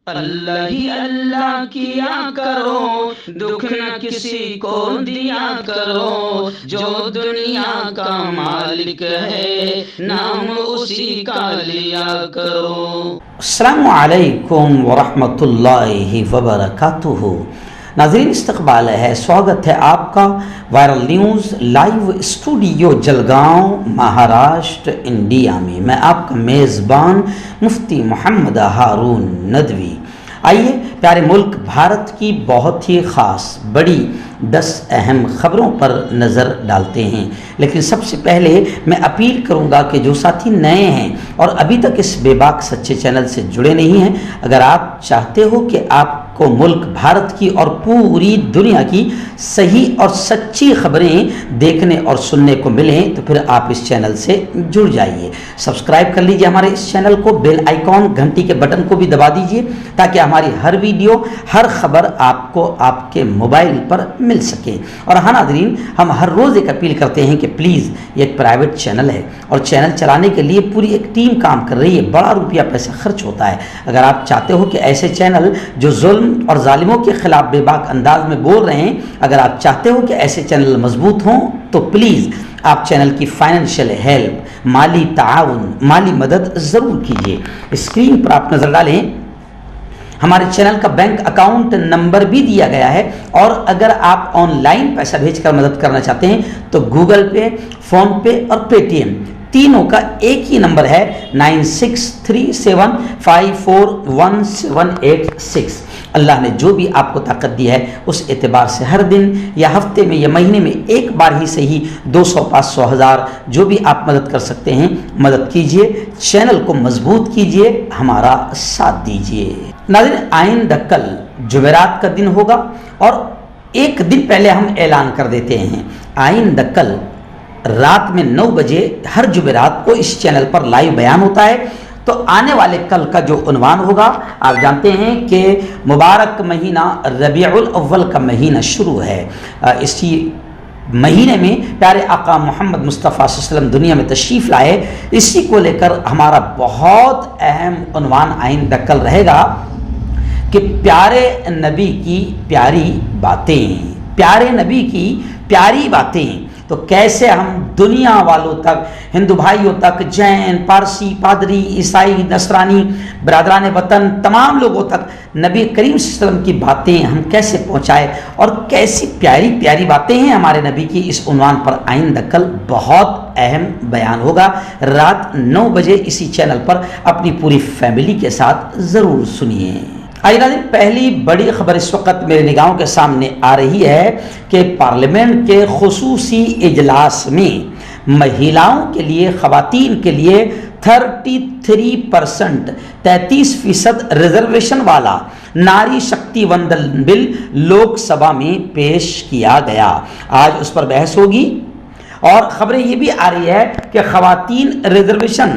اللہ ہی اللہ کیا کرو، دکھ نہ کسی کو دیا کرو، جو دنیا کا مالک ہے نام اسی کا لیا کرو۔ السلام علیکم ورحمۃ اللہ وبرکاتہ۔ ناظرین استقبال ہے، سواگت ہے آپ کا viral news live studio Jalgaon Maharashtra India میں۔ میں آپ کا میزبان مفتی محمد ہارون ندوی۔ آئیے پیارے ملک بھارت کی بہت ہی خاص بڑی 10 اہم خبروں پر نظر ڈالتے ہیں، لیکن سب سے پہلے میں اپیل کروں گا کہ جو ساتھی نئے ہیں اور ابھی تک اس بے باک سچے چینل سے جڑے نہیں ہیں، اگر آپ چاہتے ہو کہ آپ کو ملک بھارت کی اور پوری دنیا کی صحیح اور سچی خبریں دیکھنے اور سننے کو ملیں تو پھر آپ اس چینل سے جڑ جائیے۔ سبسکرائب کر لیجئے ہمارے اس چینل کو، بیل آئیکن گھنٹی کے بٹن کو بھی دبا دیجئے تاکہ ہماری ہر ویڈیو ہر خبر آپ کو آپ کے موبائل پر مل سکے۔ اور ہاں ناظرین، ہم ہر روز ایک اپیل کرتے ہیں کہ پلیز یہ ایک پرائیویٹ چینل ہے اور چینل چلانے کے لیے پوری ایک ٹیم کام کر رہی ہے، بڑا روپیہ پیسہ خرچ ہوتا ہے۔ اگر آپ چاہتے ہو کہ ایسے چینل جو ظلم اور ظالموں کے خلاف بے باک انداز میں بول رہے ہیں، اگر آپ چاہتے ہو کہ ایسے چینل مضبوط ہوں تو پلیز آپ چینل کی فائنینشیل ہیلپ، مالی تعاون، مالی مدد ضرور کیجیے۔ اسکرین پر آپ نظر ڈالیں، ہمارے چینل کا بینک اکاؤنٹ نمبر بھی دیا گیا ہے، اور اگر آپ آن لائن پیسہ بھیج کر مدد کرنا چاہتے ہیں تو گوگل پے، فون پے اور پے ٹی ایم تینوں کا ایک ہی نمبر ہے 9637541786۔ اللہ نے جو بھی آپ کو طاقت دی ہے اس اعتبار سے ہر دن یا ہفتے میں یا مہینے میں ایک بار ہی صحیح 200، 500، 1000 جو بھی آپ مدد کر سکتے ہیں مدد کیجئے، چینل کو مضبوط کیجئے، ہمارا ساتھ دیجئے۔ ناظرین، آئندہ کل جمعرات کا دن ہوگا اور ایک دن پہلے ہم اعلان کر دیتے ہیں، آئندہ کل رات میں 9 بجے ہر جمعرات کو اس چینل پر لائیو بیان ہوتا ہے۔ تو آنے والے کل کا جو عنوان ہوگا، آپ جانتے ہیں کہ مبارک مہینہ ربیع الاول کا مہینہ شروع ہے۔ اسی مہینے میں پیارے آقا محمد مصطفیٰ صلی اللہ علیہ وسلم دنیا میں تشریف لائے۔ اسی کو لے کر ہمارا بہت اہم عنوان آئندہ کل رہے گا کہ پیارے نبی کی پیاری باتیں، پیارے نبی کی پیاری باتیں۔ تو کیسے ہم دنیا والوں تک، ہندو بھائیوں تک، جین، پارسی، پادری، عیسائی، نصرانی، برادران وطن، تمام لوگوں تک نبی کریم صلی اللہ علیہ وسلم کی باتیں ہم کیسے پہنچائے، اور کیسی پیاری پیاری باتیں ہیں ہمارے نبی کی، اس عنوان پر آئندہ کل بہت اہم بیان ہوگا۔ رات 9 بجے اسی چینل پر اپنی پوری فیملی کے ساتھ ضرور سنیے۔ آئیے ناظرین، پہلی بڑی خبر اس وقت میرے نگاہوں کے سامنے آ رہی ہے کہ پارلیمنٹ کے خصوصی اجلاس میں مہیلاؤں کے لیے، خواتین کے لیے 33% 33% ریزرویشن والا ناری شکتی وندن بل لوک سبھا میں پیش کیا گیا۔ آج اس پر بحث ہوگی، اور خبریں یہ بھی آ رہی ہے کہ خواتین ریزرویشن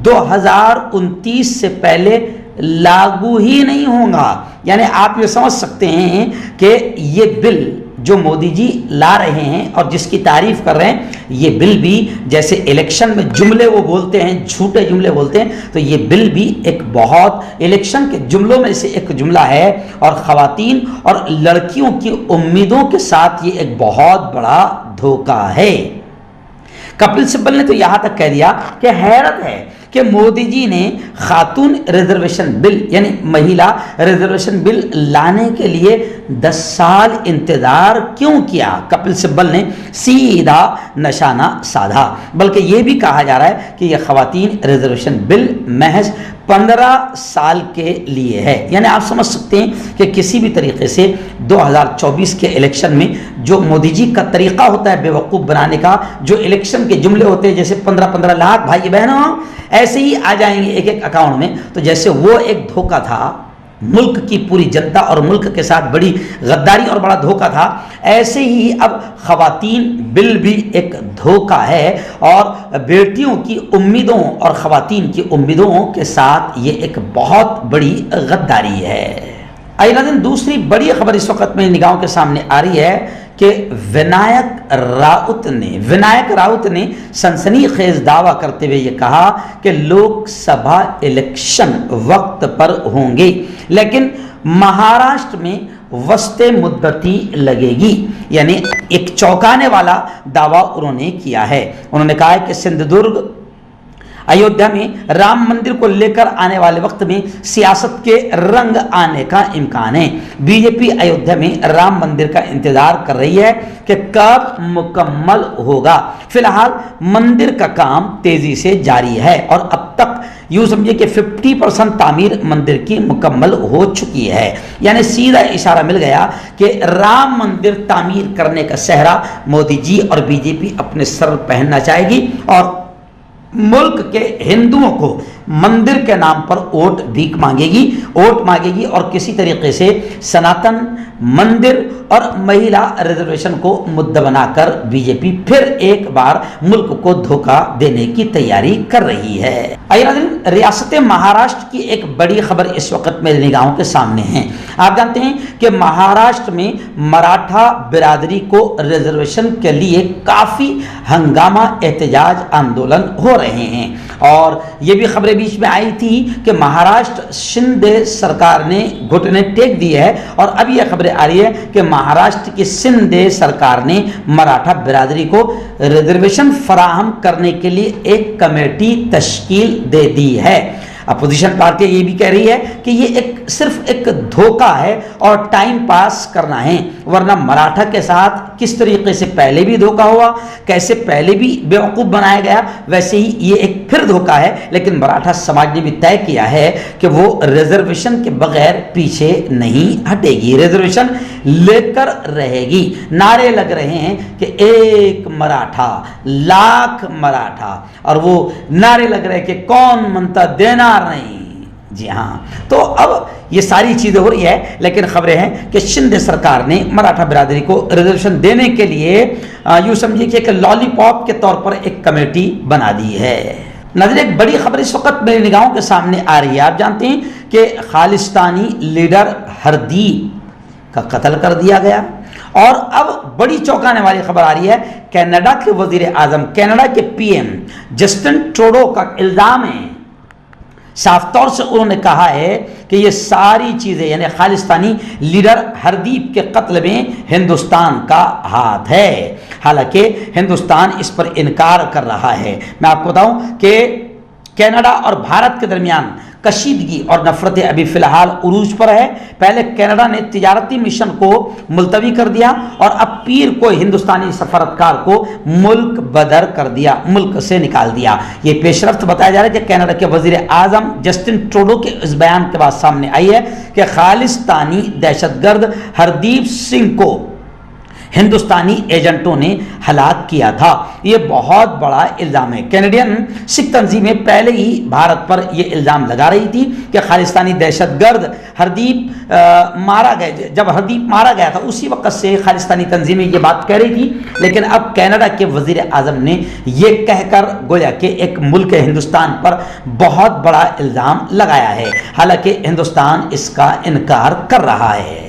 2029 سے پہلے لاگو ہی نہیں ہوگا۔ یعنی آپ یہ سمجھ سکتے ہیں کہ یہ بل جو مودی جی لا رہے ہیں اور جس کی تعریف کر رہے ہیں، یہ بل بھی جیسے الیکشن میں جملے وہ بولتے ہیں، جھوٹے جملے بولتے ہیں، تو یہ بل بھی ایک بہت الیکشن کے جملوں میں سے ایک جملہ ہے، اور خواتین اور لڑکیوں کی امیدوں کے ساتھ یہ ایک بہت بڑا دھوکہ ہے۔ کپل سبل نے تو یہاں تک کہہ دیا کہ حیرت ہے کہ مودی جی نے خاتون ریزرویشن بل یعنی مہیلا ریزرویشن بل لانے کے لیے 10 سال انتظار کیوں کیا۔ کپل سبل نے سیدھا نشانہ سادھا، بلکہ یہ بھی کہا جا رہا ہے کہ یہ خواتین ریزرویشن بل محض 15 سال کے لیے ہے۔ یعنی آپ سمجھ سکتے ہیں کہ کسی بھی طریقے سے 2024 کے الیکشن میں جو مودی جی کا طریقہ ہوتا ہے بیوقوف بنانے کا، جو الیکشن کے جملے ہوتے ہیں جیسے 15 لاکھ بھائی بہنوں ایسے ہی آ جائیں گے ایک ایک اکاؤنٹ میں، تو جیسے وہ ایک دھوکہ تھا ملک کی پوری جنتا اور ملک کے ساتھ بڑی غداری اور بڑا دھوکہ تھا، ایسے ہی اب خواتین بل بھی ایک دھوکہ ہے، اور بیٹیوں کی امیدوں اور خواتین کی امیدوں کے ساتھ یہ ایک بہت بڑی غداری ہے۔ آئیے ناظرین، دوسری بڑی خبر اس وقت میری نگاہوں کے سامنے آ رہی ہے کہ ونائک راؤت نے سنسنی خیز دعویٰ کرتے ہوئے یہ کہا کہ لوک سبھا الیکشن وقت پر ہوں گے لیکن مہاراشٹر میں وسط مدتی لگے گی. یعنی ایک چونکانے والا دعویٰ انہوں نے کیا ہے. انہوں نے کہا ہے کہ سندھدرگ ایودھیا میں رام مندر کو لے کر آنے والے وقت میں سیاست کے رنگ آنے کا امکان ہے. بی جے پی ایودھیا میں رام مندر کا انتظار کر رہی ہے کہ کب مکمل ہوگا. فی الحال مندر کا کام تیزی سے جاری ہے اور اب تک یوں سمجھے کہ 50% تعمیر مندر کی مکمل ہو چکی ہے. یعنی سیدھا اشارہ مل گیا کہ رام مندر تعمیر کرنے کا سہرا مودی جی اور بی جے پی اپنے سر پہننا چاہے گی اور ملک کے ہندوؤں کو مندر کے نام پر ووٹ بھیک مانگے گی اور کسی طریقے سے سناتن مندر اور مہیلا ریزرویشن کو مدعا بنا کر بی جے پی پھر ایک بار ملک کو دھوکہ دینے کی تیاری کر رہی ہے. ریاست مہاراشٹر کی ایک بڑی خبر اس وقت میری نگاہوں کے سامنے ہے. آپ جانتے ہیں کہ مہاراشٹر میں مراٹھا برادری کو ریزرویشن کے لیے کافی ہنگامہ احتجاج آندولن ہو رہے ہیں اور یہ بھی خبریں بیچ میں آئی تھی کہ مہاراشٹر شندے سرکار نے گھٹنے ٹیک دی ہے اور اب یہ خبریں آ رہی ہے کہ مہاراشٹر کی شندے سرکار نے مراٹھا برادری کو ریزرویشن فراہم کرنے کے لیے ایک کمیٹی تشکیل دے دی ہے. اپوزیشن پارٹی یہ بھی کہہ رہی ہے کہ یہ صرف ایک دھوکہ ہے اور ٹائم پاس کرنا ہے ورنہ مراٹھا کے ساتھ کس طریقے سے پہلے بھی دھوکہ ہوا, کیسے پہلے بھی بیوقوف بنایا گیا, ویسے ہی یہ ایک پھر دھوکہ ہے. لیکن مراٹھا سماج نے بھی طے کیا ہے کہ وہ ریزرویشن کے بغیر پیچھے نہیں ہٹے گی, ریزرویشن لے کر رہے گی. نعرے لگ رہے ہیں کہ ایک مراٹھا لاکھ مراٹھا اور وہ نعرے لگ رہے ہیں کہ کون منتا دینا نہیں. جی ہاں, تو اب یہ ساری چیزیں ہو رہی ہے لیکن خبریں ہیں کہ شندے سرکار نے مراٹھا برادری کو ریزرویشن دینے کے لیے یوں سمجھیے کہ ایک لالی پاپ کے طور پر ایک کمیٹی بنا دی ہے. نظر ایک بڑی خبر اس وقت میری نگاہوں کے سامنے آ رہی ہے. آپ جانتے ہیں کہ خالستانی لیڈر ہردیپ کا قتل کر دیا گیا اور اب بڑی چونکانے والی خبر آ رہی ہے. کینیڈا کے وزیر اعظم, کینیڈا کے پی ایم جسٹن ٹروڈو کا الزام ہے, صاف طور سے انہوں نے کہا ہے کہ یہ ساری چیزیں یعنی خالستانی لیڈر ہردیپ کے قتل میں ہندوستان کا ہاتھ ہے. حالانکہ ہندوستان اس پر انکار کر رہا ہے. میں آپ کو بتاؤں کہ کینیڈا اور بھارت کے درمیان کشیدگی اور نفرتیں ابھی فی الحال عروج پر ہے. پہلے کینیڈا نے تجارتی مشن کو ملتوی کر دیا اور اب پیر کو ہندوستانی سفارتکار کو ملک بدر کر دیا, ملک سے نکال دیا. یہ پیش رفت بتایا جا رہا ہے کہ کینیڈا کے وزیر اعظم جسٹن ٹروڈو کے اس بیان کے بعد سامنے آئی ہے کہ خالستانی دہشت گرد ہردیپ سنگھ کو ہندوستانی ایجنٹوں نے ہلاک کیا تھا. یہ بہت بڑا الزام ہے. کینیڈین سکھ تنظیمیں پہلے ہی بھارت پر یہ الزام لگا رہی تھی کہ خالستانی دہشت گرد ہردیپ مارا گیا. جب ہردیپ مارا گیا تھا اسی وقت سے خالستانی تنظیمیں یہ بات کہہ رہی تھی, لیکن اب کینیڈا کے وزیر اعظم نے یہ کہہ کر گویا کہ ایک ملک ہندوستان پر بہت بڑا الزام لگایا ہے. حالانکہ ہندوستان اس کا انکار کر رہا ہے.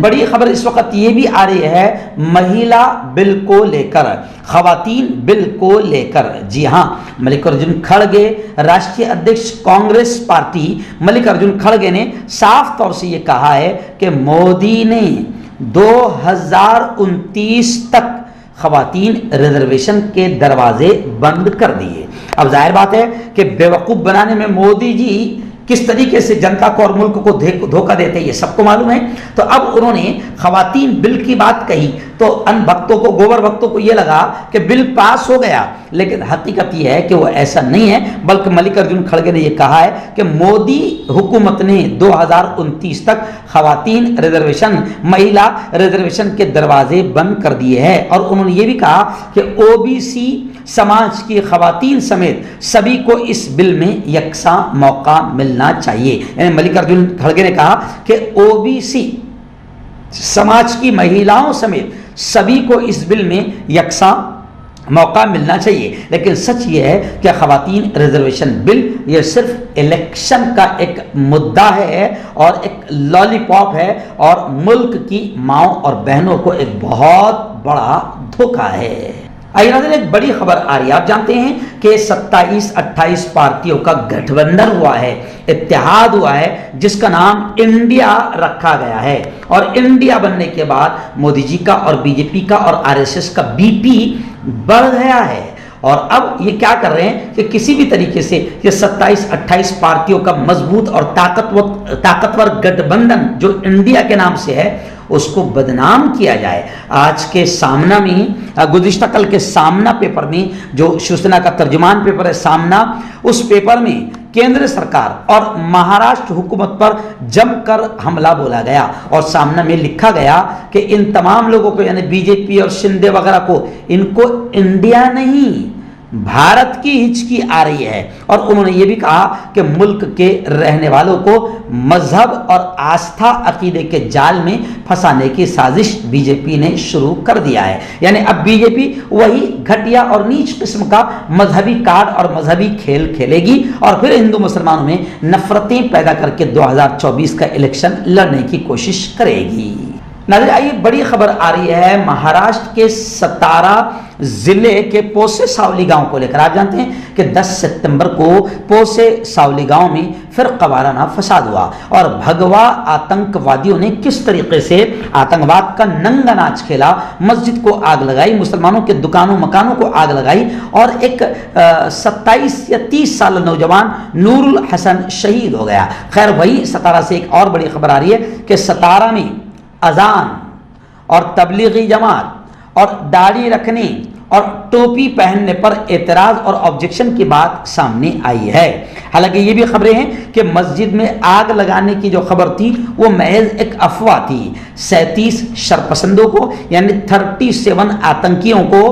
بڑی خبر اس وقت یہ بھی آ رہی ہے مہیلا بل کو لے کر, خواتین بل کو لے کر. جی ہاں, ملک ارجن کھڑگے راشٹریہ ادھیکش کانگریس پارٹی ملک ارجن کھڑگے نے صاف طور سے یہ کہا ہے کہ مودی نے 2029 تک خواتین ریزرویشن کے دروازے بند کر دیے. اب ظاہر بات ہے کہ بیوقوف بنانے میں مودی جی کس طریقے سے جنتا کو اور ملک کو دھوکہ دیتے یہ سب کو معلوم ہے. تو اب انہوں نے خواتین بل کی بات کہی تو ان بھکتوں کو, گوبر بھکتوں کو یہ لگا کہ بل پاس ہو گیا, لیکن حقیقت یہ ہے کہ وہ ایسا نہیں ہے. بلکہ ملک ارجن کھڑگے نے یہ کہا ہے کہ مودی حکومت نے 2029 تک خواتین ریزرویشن, مہیلا ریزرویشن کے دروازے بند کر دیے ہیں. اور انہوں نے یہ بھی کہا کہ او بی سی سماج کی خواتین سمیت سبھی کو اس بل میں یکساں موقع ملنا چاہیے. یعنی ملک ارجن کھڑگے نے کہا کہ او بی سی سماج کی مہیلاؤں سمیت سبھی کو اس بل میں یکساں موقع ملنا چاہیے. لیکن سچ یہ ہے کہ خواتین ریزرویشن بل یہ صرف الیکشن کا ایک مدعا ہے اور ایک لالی پاپ ہے اور ملک کی ماؤں اور بہنوں کو ایک بہت بڑا دھوکہ ہے. آئیے ناظرین، ایک بڑی خبر آ رہی ہے. آپ جانتے ہیں کہ 27-28 پارٹیوں کا گٹھ بندھن ہوا ہے، اتحاد ہوا ہے، جس کا نام انڈیا رکھا گیا ہے. اور انڈیا بننے کے بعد مودی جی کا اور بی جے پی کا اور RSS کا BP بڑھ گیا ہے. اور اب یہ کیا کر رہے ہیں کہ کسی بھی طریقے سے یہ 27-28 پارٹیوں کا مضبوط اور طاقتور گٹھ بندھن جو انڈیا کے نام سے ہے اس کو بدنام کیا جائے. آج کے سامنا میں، گزشتہ کل کے سامنا پیپر میں، جو شیوسینا کا ترجمان پیپر ہے سامنا، اس پیپر میں کیندر سرکار اور مہاراشٹر حکومت پر جم کر حملہ بولا گیا. اور سامنا میں لکھا گیا کہ ان تمام لوگوں کو، یعنی بی جے پی اور شندے وغیرہ کو، ان کو انڈیا نہیں بھارت کی ہچکی آ رہی ہے. اور انہوں نے یہ بھی کہا کہ ملک کے رہنے والوں کو مذہب اور آستھا عقیدے کے جال میں پھنسانے کی سازش بی جے پی نے شروع کر دیا ہے. یعنی اب بی جے پی وہی گھٹیا اور نیچ قسم کا مذہبی کارڈ اور مذہبی کھیل کھیلے گی اور پھر ہندو مسلمانوں میں نفرتیں پیدا کر کے 2024 کا الیکشن لڑنے کی کوشش کرے گی. ناظرین، آئیے بڑی خبر آ رہی ہے مہاراشٹر کے ستارا ضلع کے پوسے ساولی گاؤں کو لے کر. آپ جانتے ہیں کہ 10 ستمبر کو پوسے ساولی گاؤں میں فرقہ وارانہ فساد ہوا اور بھگوا آتنکوادیوں نے کس طریقے سے آتنکواد کا ننگا ناچ کھیلا، مسجد کو آگ لگائی، مسلمانوں کے دکانوں مکانوں کو آگ لگائی اور ایک 27 یا 30 سال نوجوان نور الحسن شہید ہو گیا. خیر، وہی ستارہ سے ایک اور بڑی خبر آ رہی ہے کہ ستارہ میں اذان اور تبلیغی جماعت اور داڑھی رکھنے اور ٹوپی پہننے پر اعتراض اور آبجیکشن کی بات سامنے آئی ہے. حالانکہ یہ بھی خبریں ہیں کہ مسجد میں آگ لگانے کی جو خبر تھی وہ محض ایک افواہ تھی. 37 شرپسندوں کو یعنی 37 آتنکیوں کو،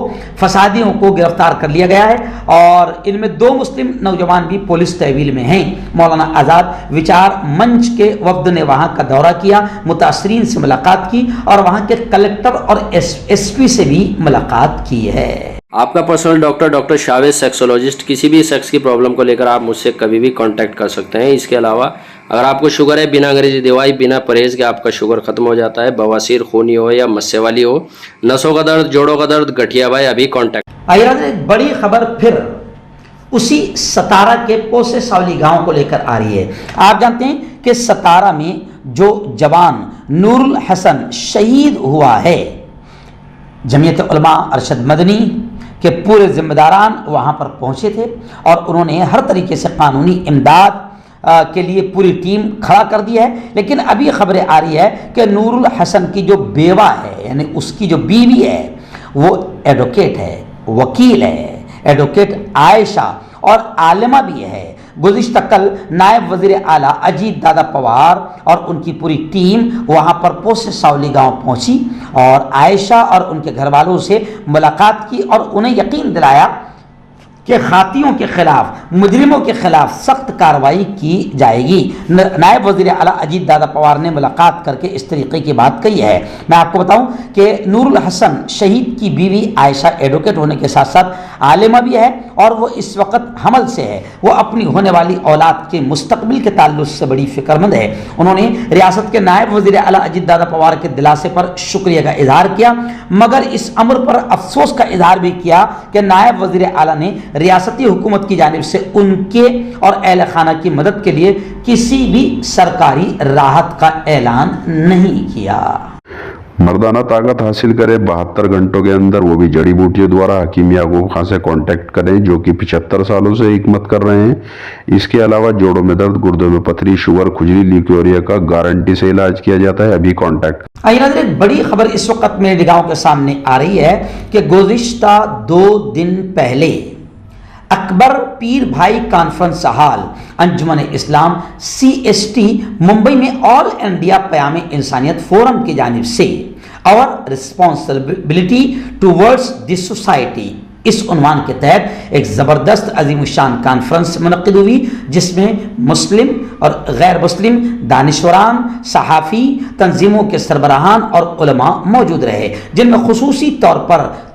فسادیوں کو گرفتار کر لیا گیا ہے اور ان میں 2 مسلم نوجوان بھی پولیس تحویل میں ہیں. مولانا آزاد وچار منچ کے وفد نے وہاں کا دورہ کیا، متاثرین سے ملاقات کی اور وہاں کے کلکٹر اور ایس پی سے بھی ملاقات کی ہے. آپ کا پرسنل ڈاکٹر شاویز سیکسولوجسٹ، کسی بھی سیکس کی پرابلم کو لے کر آپ مجھ سے کبھی بھی کانٹیکٹ کر سکتے ہیں. اس کے علاوہ اگر آپ کو شوگر ہے، بنا انگریزی دوائی، بنا پرہیز کے آپ کا شوگر ختم ہو جاتا ہے، بواسیر خونی ہو یا مسے والی ہو، نسوں کا درد، جوڑوں کا درد، گٹھیا بھائی، ابھی کانٹیکٹ. آئیے ایک بڑی خبر پھر اسی ستارہ کے پوسے ساولی گاؤں کو لے کر آ رہی ہے. آپ جانتے ہیں کہ ستارہ میں جو جوان نور الحسن شہید ہوا ہے، جمعیت علماء ارشد مدنی کے پورے ذمہ داران وہاں پر پہنچے تھے اور انہوں نے ہر طریقے سے قانونی امداد کے لیے پوری ٹیم کھڑا کر دی ہے. لیکن ابھی خبریں آ رہی ہے کہ نور الحسن کی جو بیوہ ہے، یعنی اس کی جو بیوی ہے، وہ ایڈوکیٹ ہے، وکیل ہے، ایڈوکیٹ عائشہ اور عالمہ بھی ہے. گزشتہ کل نائب وزیر اعلیٰ اجیت دادا پوار اور ان کی پوری ٹیم وہاں پر پوسے ساولی گاؤں پہنچی اور عائشہ اور ان کے گھر والوں سے ملاقات کی اور انہیں یقین دلایا کہ خاطیوں کے خلاف، مجرموں کے خلاف سخت کارروائی کی جائے گی. نائب وزیر اعلیٰ اجیت دادا پوار نے ملاقات کر کے اس طریقے کی بات کہی ہے. میں آپ کو بتاؤں کہ نور الحسن شہید کی بیوی عائشہ ایڈوکیٹ ہونے کے ساتھ ساتھ عالمہ بھی ہے اور وہ اس وقت حمل سے ہے. وہ اپنی ہونے والی اولاد کے مستقبل کے تعلق سے بڑی فکر مند ہے. انہوں نے ریاست کے نائب وزیر اعلیٰ اجیت دادا پوار کے دلاسے پر شکریہ کا اظہار کیا، مگر اس امر پر افسوس کا اظہار بھی کیا کہ نائب وزیر اعلیٰ نے ریاستی حکومت کی جانب سے ان کے اور اہل خانہ کی مدد کے لیے کسی بھی سرکاری راحت کا اعلان نہیں کیا. مردانہ طاقت حاصل کرے 72 گھنٹوں کے اندر، وہ بھی جڑی بوٹیوں دوارا. حکیم یعقوب خان سے کانٹیکٹ کریں جو کہ 75 سالوں سے حکمت کر رہے ہیں. اس کے علاوہ جوڑوں میں درد، گردوں میں پتھری، شوگر، کھجلی، لیکوریا کا گارنٹی سے علاج کیا جاتا ہے. ابھی کانٹیکٹ. آئیے ناظرین، ایک بڑی خبر اس وقت میرے نگاہوں کے سامنے آ رہی ہے کہ گزشتہ 2 دن پہلے اکبر پیر بھائی کانفرنس ہال، انجمن اسلام CST ممبئی میں آل انڈیا پیام انسانیت فورم کی جانب سے اور ریسپانسبلٹی ٹوورڈز دی سوسائٹی، اس عنوان کے تحت ایک زبردست عظیم الشان کانفرنس منعقد ہوئی جس میں مسلم اور غیر مسلم دانشوران، صحافی، تنظیموں کے سربراہان اور علماء موجود رہے، جن میں خصوصی طور پر